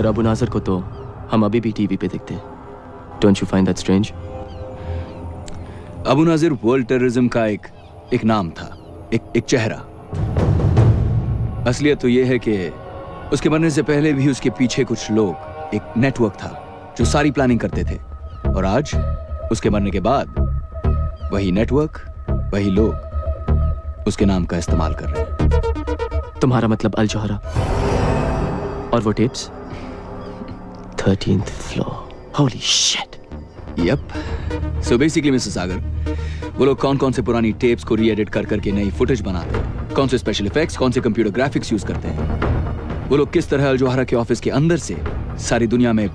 और अबू नाज़र को तो हम अभी भी टीवी पे देखते हैं। Don't you find that strange? Abu Nazir world terrorism का एक नाम था, एक चेहरा। असलियत तो यह है कि उसके मरने से पहले भी उसके पीछे कुछ लोग, एक नेटवर्क था जो सारी प्लानिंग करते थे। और आज उसके मरने के बाद वही नेटवर्क, वही लोग उसके नाम का इस्तेमाल कर रहे हैं। तुम्हारा मतलब अल जौहरा और वो tapes? 13th floor. Holy shit. Yup. So basically mister Sagar, वो लोग कौन कौन से पुरानी टेप्स को री-एडिट कर करके नई फुटेज बनाते हैं, कौन से स्पेशल इफेक्ट्स, कौन से कंप्यूटर ग्राफिक्स यूज करते हैं, वो लोग किस तरह अल जौहरा के ऑफिस के अंदर से सारी दुनिया में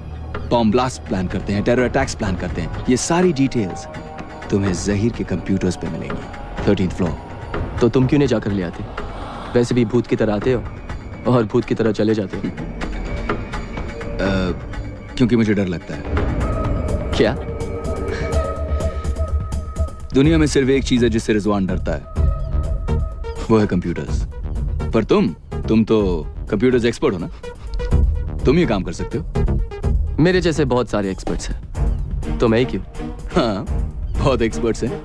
बॉम्ब ब्लास्ट प्लान करते हैं, टेरर अटैक्स प्लान करते हैं, ये सारी डिटेल्स तुम्हें ज़हीर के कंप्यूटर्स पे मिलेंगी। 13th floor। तो तुम क्यों नहीं जाकर ले आते? वैसे भी भूत की तरह आते हो और भूत की तरह चले जाते हो। क्योंकि मुझे डर लगता है। क्या? दुनिया में सिर्फ एक चीज है जिससे रिजवान डरता है, वो है कंप्यूटर्स। पर तुम तो कंप्यूटर्स एक्सपर्ट हो ना, तुम ये काम कर सकते हो। मेरे जैसे बहुत सारे एक्सपर्ट्स हैं, तो मैं ही क्यों? हाँ, बहुत एक्सपर्ट्स हैं,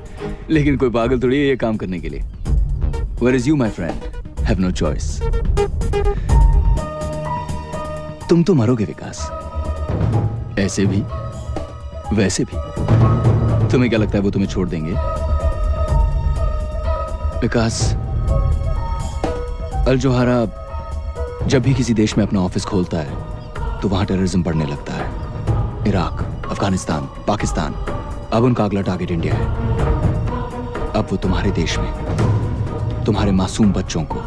लेकिन कोई पागल थोड़ी है ये काम करने के लिए। Whereas you, my friend, have no choice. तुम तो मरोगे विकास, ऐसे भी वैसे भी। तुम्हें क्या लगता है वो तुम्हें छोड़ देंगे? विकास, अल जौहरा जब भी किसी देश में अपना ऑफिस खोलता है तो वहां टेररिज्म बढ़ने लगता है। इराक, अफगानिस्तान, पाकिस्तान, अब उनका अगला टारगेट इंडिया है। अब वो तुम्हारे देश में तुम्हारे मासूम बच्चों को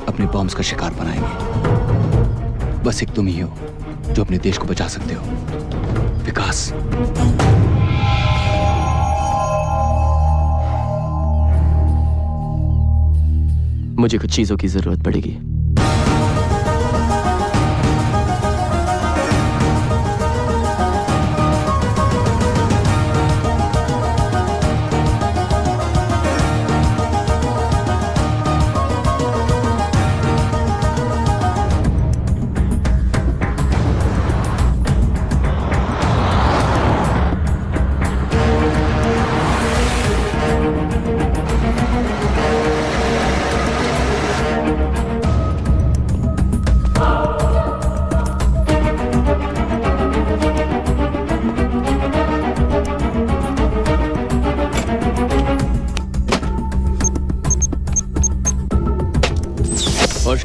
अपने बॉम्ब्स का शिकार बनाएंगे। बस एक तुम ही हो जो अपने देश को बचा सकते हो, विकास। मुझे कुछ चीजों की जरूरत पड़ेगी।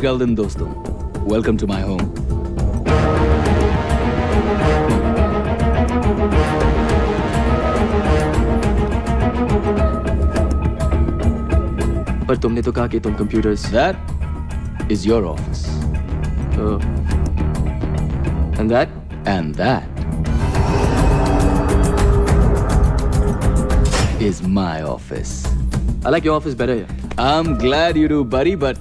खुश दिन दोस्तों, वेलकम टू माय होम। पर तुमने तो कहा कि तुम computers. That is your office. And that? And that is my office. I like your office better, yeah. I'm glad you do, buddy, but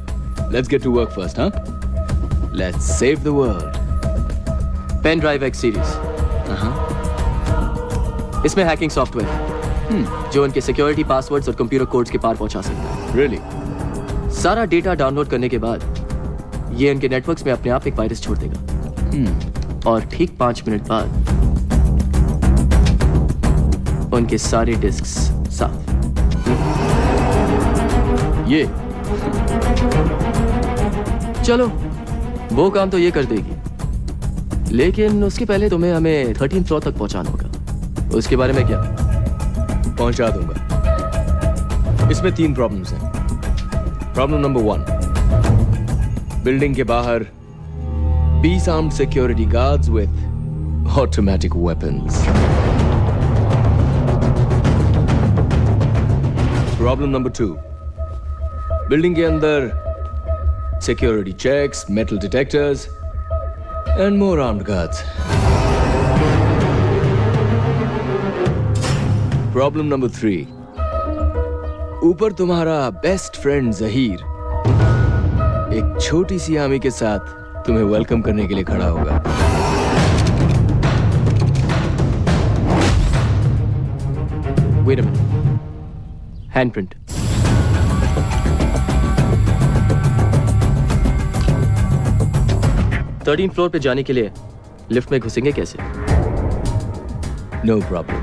let's get to work first, huh? Let's save the world. Pen Drive X Series. इसमें hacking software जो उनके security passwords और computer codes के पार पहुंचा सकता है। Really? सारा data download करने के बाद ये उनके नेटवर्क्स में अपने आप एक वायरस छोड़ देगा। और ठीक 5 मिनट बाद उनके सारे डिस्क्स साफ। ये चलो, वो काम तो ये कर देगी, लेकिन उसके पहले तुम्हें हमें 13th फ्लोर तक पहुंचाना होगा। उसके बारे में क्या? पहुंचा दूंगा। इसमें 3 प्रॉब्लम्स हैं। प्रॉब्लम नंबर 1, बिल्डिंग के बाहर 20 armed security guards with automatic weapons. Problem number 2, building के अंदर security checks, metal detectors, and more armed guards. Problem number 3. ऊपर तुम्हारा बेस्ट फ्रेंड ज़हीर एक छोटी सी आर्मी के साथ तुम्हें वेलकम करने के लिए खड़ा होगा। Wait a minute. Handprint. Thirteen floor पे जाने के लिए लिफ्ट में घुसेंगे कैसे? No problem.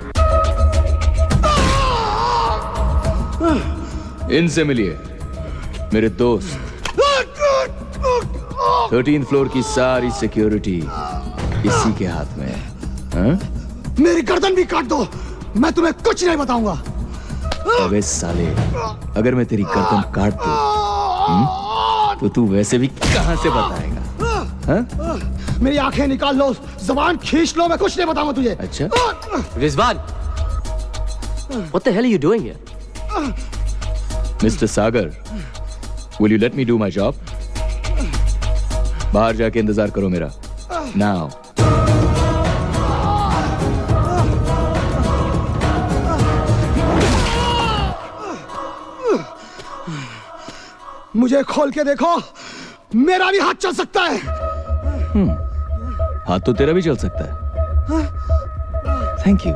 इनसे मिलिए, मेरे दोस्त। 13th फ्लोर की सारी सिक्योरिटी इसी के हाथ में है। हाँ? मेरी गर्दन भी काट दो, मैं तुम्हें कुछ नहीं बताऊंगा। अबे साले, अगर मैं तेरी गर्दन काट दूं, तो तू वैसे भी कहां से बताएगा? हाँ? मेरी आंखें निकाल लो, जबान खींच लो, मैं कुछ नहीं बताऊंगा तुझे। अच्छा? Rizwan, what the hell are you doing here? Mister Sagar, will you let me do my job? बाहर जाके इंतजार करो मेरा। Now. मुझे खोल के देखो, मेरा भी हाथ चल सकता है। हाथ तो तेरा भी चल सकता है। Thank you.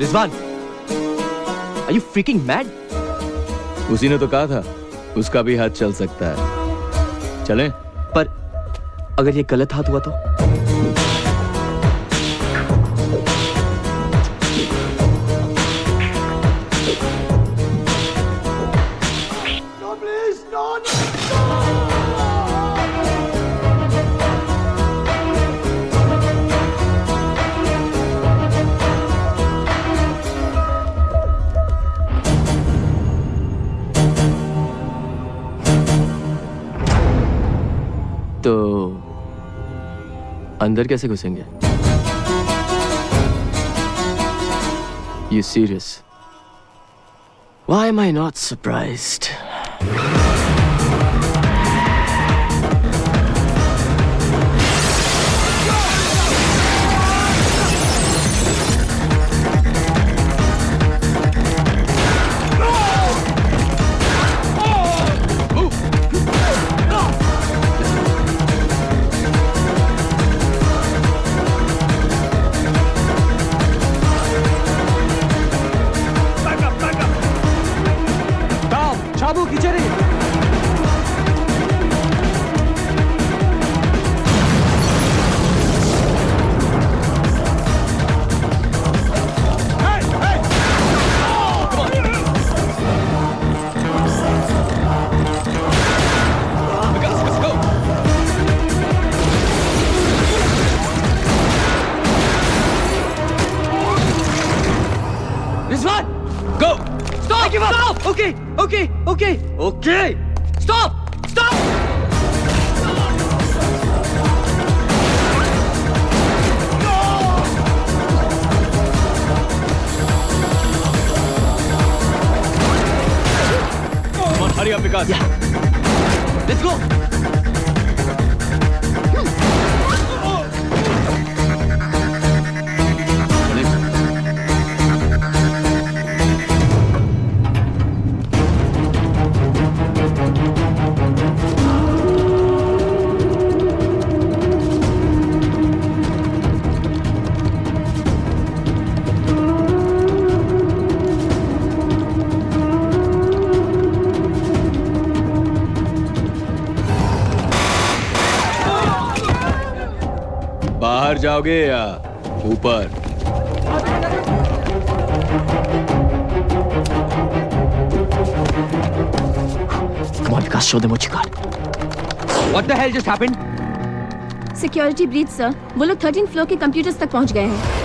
Rizwan, are you freaking mad? उसी ने तो कहा था उसका भी हाथ चल सकता है। चलें? पर अगर ये गलत हाथ हुआ तो? No, please, no, no. तो अंदर कैसे घुसेंगे? You serious? Why am I not surprised? बाबू खींचे रही। Rizwan, go! Stop! Stop! Okay, okay, okay, okay. Stop! Stop! Come on, hurry up, Vikas. Yeah. Let's go. बाहर जाओगे या ऊपर? Come on, Vikas, show them what you got. What the hell just happened? Security breach sir, वो लोग 13th floor के computers तक पहुंच गए हैं।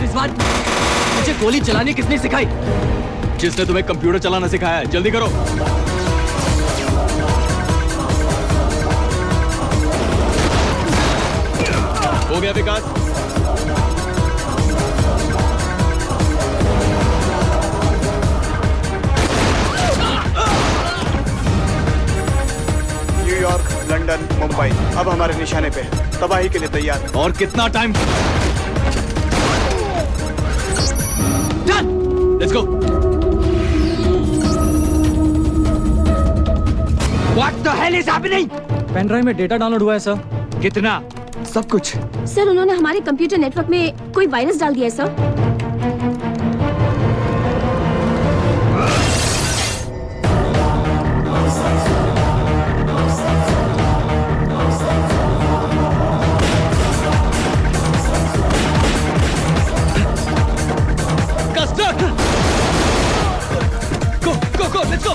रिजवान, मुझे गोली चलानी किसने सिखाई? जिसने तुम्हें कंप्यूटर चलाना सिखाया है। जल्दी करो। हो गया विकास? लंदन, मुंबई अब हमारे निशाने पे है। तबाही के लिए तैयार है। और कितना time? Let's go. What the hell is happening? Pen drive में डेटा डाउनलोड हुआ है सर। कितना? सब कुछ। सर उन्होंने हमारे कंप्यूटर नेटवर्क में कोई वायरस डाल दिया है sir. Go, let's go.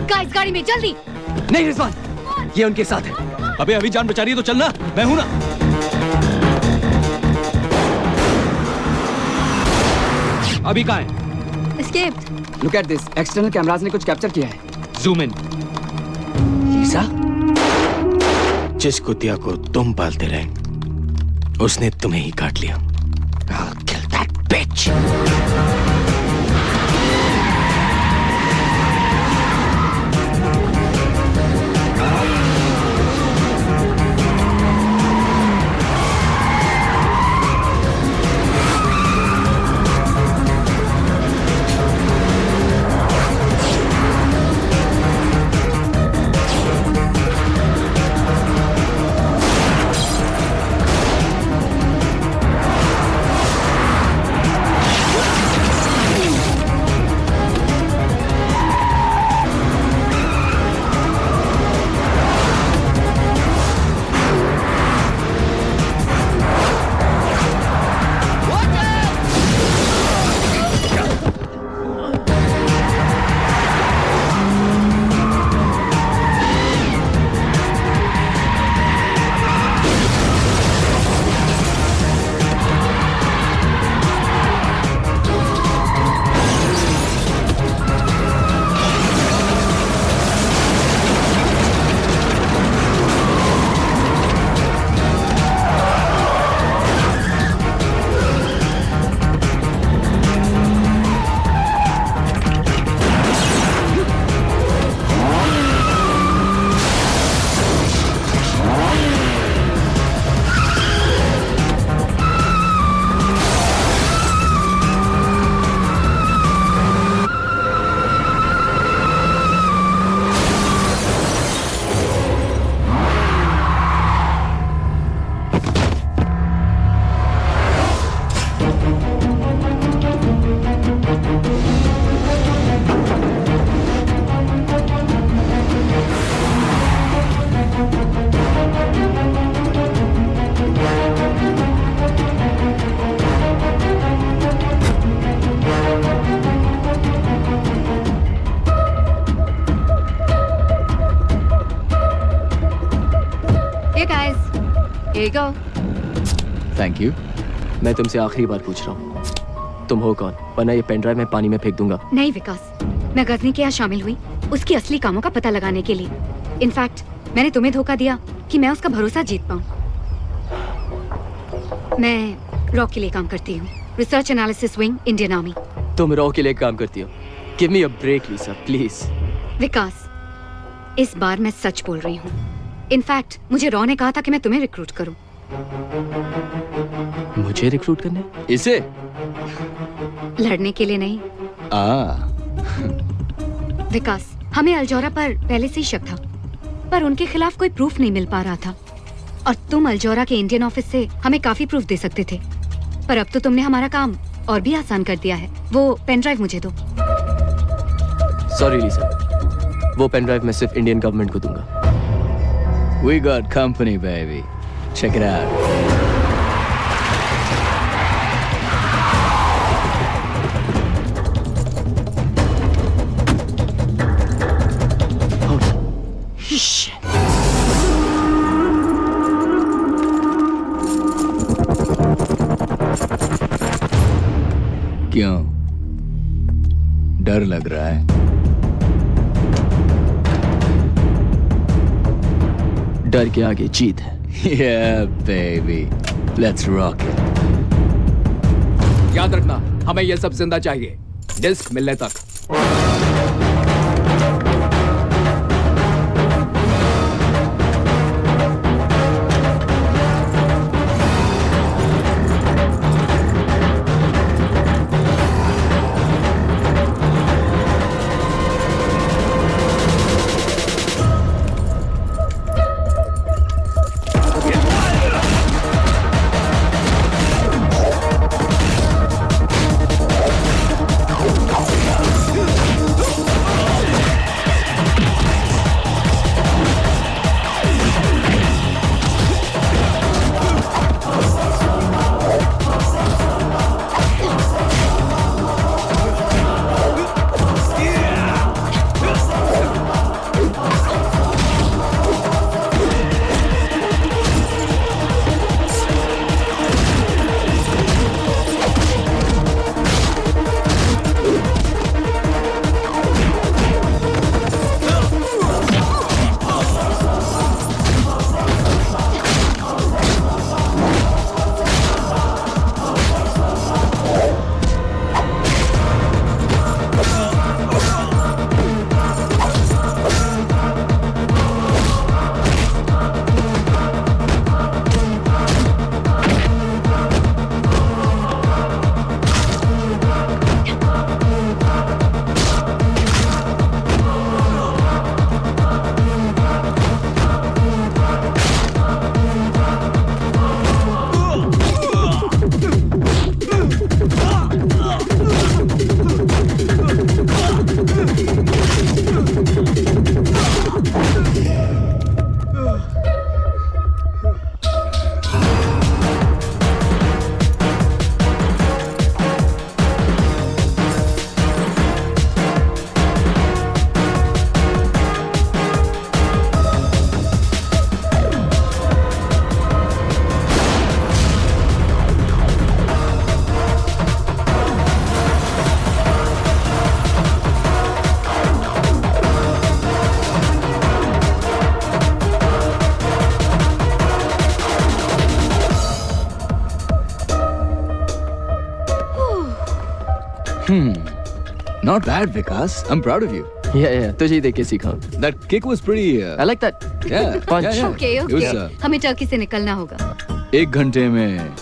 Guys गाड़ी में जल्दी। नहीं रिजवान, ये उनके साथ है। अबे अभी जान बचा रही है तो चलना, मैं हूं ना। अभी कहाँ है? Escaped. Look at this, external cameras ने कुछ कैप्चर किया है। Zoom in. लीसा, जिस कुतिया को तुम पालते रहे उसने तुम्हें ही काट लिया। I'll kill that bitch. Here you go. Thank you. मैं तुमसे आखिरी बार पूछ रहा हूँ, तुम हो कौन? वरना ये पेन ड्राइव मैं पानी में फेंक दूंगा। नहीं विकास, मैं गजनी के यहाँ शामिल हुई उसकी असली कामों का पता लगाने के लिए। इनफैक्ट मैंने तुम्हें धोखा दिया कि मैं उसका भरोसा जीत पाऊँ। मैं रॉ के लिए काम करती हूँ, research analysis wing, Indian army. तुम रॉ के लिए काम करती हो? Give me a break Lisa, please. Vikas, इस बार मैं सच बोल रही हूँ। इनफैक्ट मुझे रॉ ने कहा था कि मैं तुम्हें रिक्रूट करूँ। मुझे रिक्रूट करने? इसे? लड़ने के लिए नहीं। विकास, हमें अल्जोरा पर पहले से ही शक था, पर उनके खिलाफ कोई प्रूफ नहीं मिल पा रहा था। और तुम अल्जोरा के इंडियन ऑफिस से हमें काफी प्रूफ दे सकते थे, पर अब तो तुमने हमारा काम और भी आसान कर दिया है। वो पेन ड्राइव मुझे दो। सॉरी लीसा, वो पेन ड्राइव मैं सिर्फ इंडियन गवर्नमेंट को दूंगा। We got company, baby. Check it out. क्यों? डर लग रहा है? डर के आगे जीत है। Yeah, baby. Let's rock it. याद रखना, हमें ये सब जिंदा चाहिए, डिस्क मिलने तक। Not bad, Vikas. I'm proud of you. Yeah, तुझे ही देख के सीखा। That kick was pretty. I like that. Yeah. Punch. Yeah, yeah. Okay It was, okay, हमें टर्की से निकलना होगा। 1 घंटे में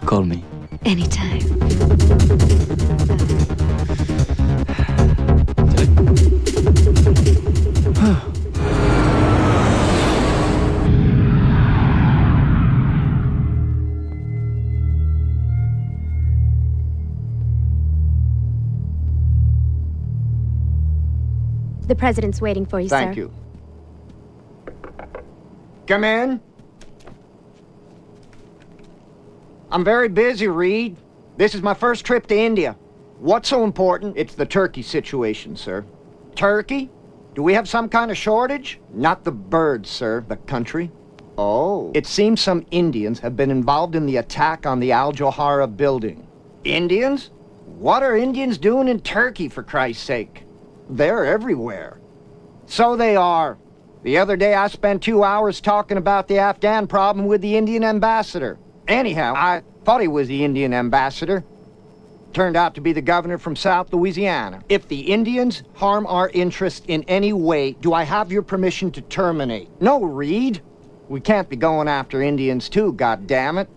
call me. Anytime. The president's waiting for you, sir. Thank you. Come in. I'm very busy, Reed. This is my first trip to India. What's so important? It's the turkey situation, sir. Turkey? Do we have some kind of shortage? Not the birds, sir. The country. Oh. It seems some Indians have been involved in the attack on the Al Johara building. Indians? What are Indians doing in Turkey, for Christ's sake? They're everywhere. So they are. The other day I spent 2 hours talking about the Afghan problem with the Indian ambassador. Anyhow, I thought he was the Indian ambassador. Turned out to be the governor from South Louisiana. If the Indians harm our interest in any way, do I have your permission to terminate? No, Reed. We can't be going after Indians too, goddammit.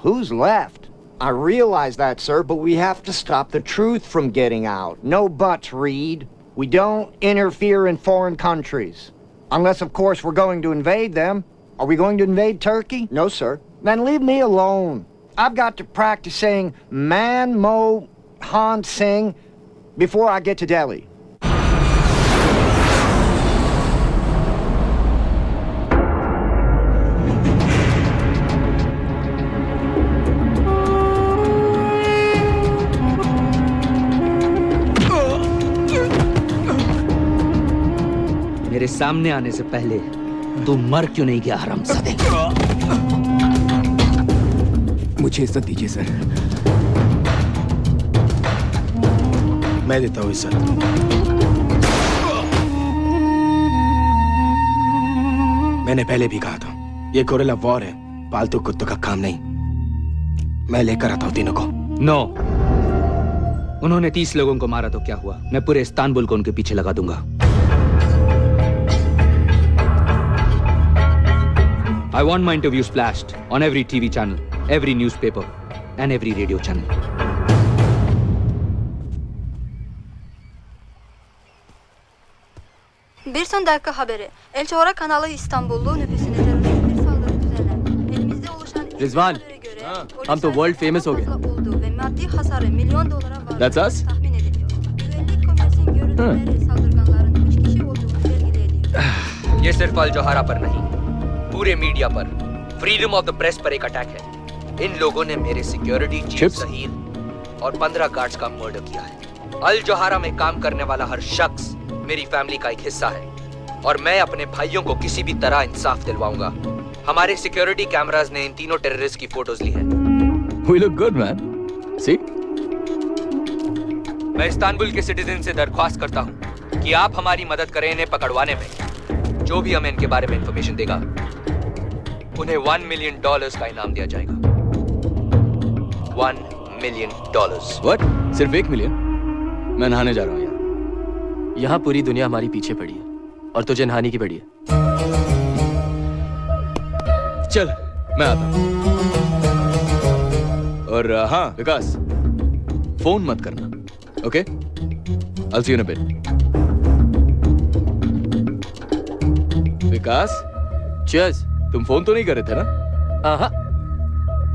Who's left? I realize that, sir, but we have to stop the truth from getting out. No buts, Reed. We don't interfere in foreign countries. Unless, of course, we're going to invade them. Are we going to invade Turkey? No, sir. Then leave me alone. I've got to practice saying Man Mo Han Singh before I get to Delhi. मेरे सामने आने से पहले तू मर क्यों नहीं गया हरामजादे? मुझे इज्जत दीजिए सर। मैं देता हूँ इज्जत। मैंने पहले भी कहा था, ये गोरिल्ला वॉर है, पालतू कुत्तों का काम नहीं। मैं लेकर आता हूँ तीनों को। नो, उन्होंने 30 लोगों को मारा तो क्या हुआ? मैं पूरे इस्तांबुल को उनके पीछे लगा दूंगा। I want my interview splashed on every TV channel, every newspaper, and every radio channel. Bir son dakika haberi. El Çora kanalı İstanbullu nüfusuna terörist bir saldırı düzenlendi. Elimizde oluşan Rizwan, हम तो world famous हो गए। oldu ve maddi hasarı milyon dolara vardı. That's us? Tahmin ediliyor. Güvenlik komisyonun görüntüleri saldırganların 3 kişi olduğunu belirli ediyor. ये सिर्फ अल जोहारा पर नहीं, पूरे media पर, फ्रीडम ऑफ द प्रेस पर एक अटैक है। इन लोगों ने मेरे सिक्योरिटी चीफ सहील और 15 गार्ड्स का मर्डर किया है। अल जोहारा में काम करने वाला हर शख्स मेरी फैमिली का एक हिस्सा है और मैं अपने भाइयों को किसी भी तरह इंसाफ दिलवाऊंगा। हमारे सिक्योरिटी कैमरास ने इन तीनों टेररिस्ट की फोटोज ली है। We look good, man. See? मैं इस्तांबुल के सिटीजन से दरख्वास्त करता हूँ कि आप हमारी मदद करें इन्हें पकड़वाने में। जो भी हमें इनके बारे में इंफॉर्मेशन देगा, उन्हें $1 मिलियन का इनाम दिया जाएगा। $1 मिलियन। What? सिर्फ 1 मिलियन? मैं नहाने जा रहा हूँ यार। यहाँ पूरी दुनिया हमारी पीछे पड़ी है और तुझे नहाने की पड़ी है। चल, मैं आता हूँ। और हाँ विकास, फोन मत करना, okay? I'll see you in a bit. Vikas, Cheers. तुम फोन तो नहीं कर रहे थे ना? हाँ।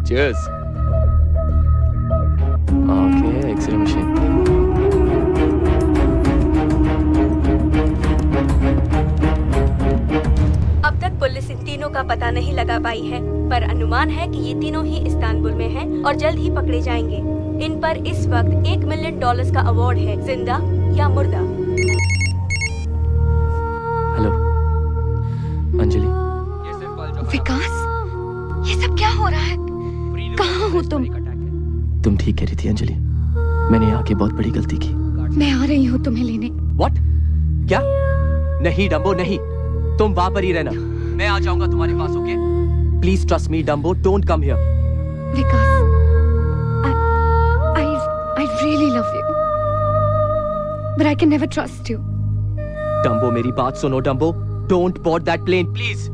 Cheers. Okay, X-ray machine. अब तक पुलिस इन तीनों का पता नहीं लगा पाई है, पर अनुमान है कि ये तीनों ही इस्तांबुल में हैं और जल्द ही पकड़े जाएंगे। इन पर इस वक्त $1 मिलियन का अवार्ड है, जिंदा या मुर्दा। हेलो, अंजलि। विकास, ये सब क्या हो रहा है? कहाँ हो तुम? तुम ठीक कह रही थी अंजलि, मैंने यहाँ की बहुत बड़ी गलती की। मैं आ रही हूँ तुम्हें लेने। What? क्या? नहीं डम्बो, नहीं, तुम वहां पर ही रहना, मैं आ जाऊंगा तुम्हारे पास, okay? Please trust me Dumbo, don't come here. Vikas, I really love you, but I can never trust you. Dumbo, मेरी बात सुनो Dumbo, don't board that plane please.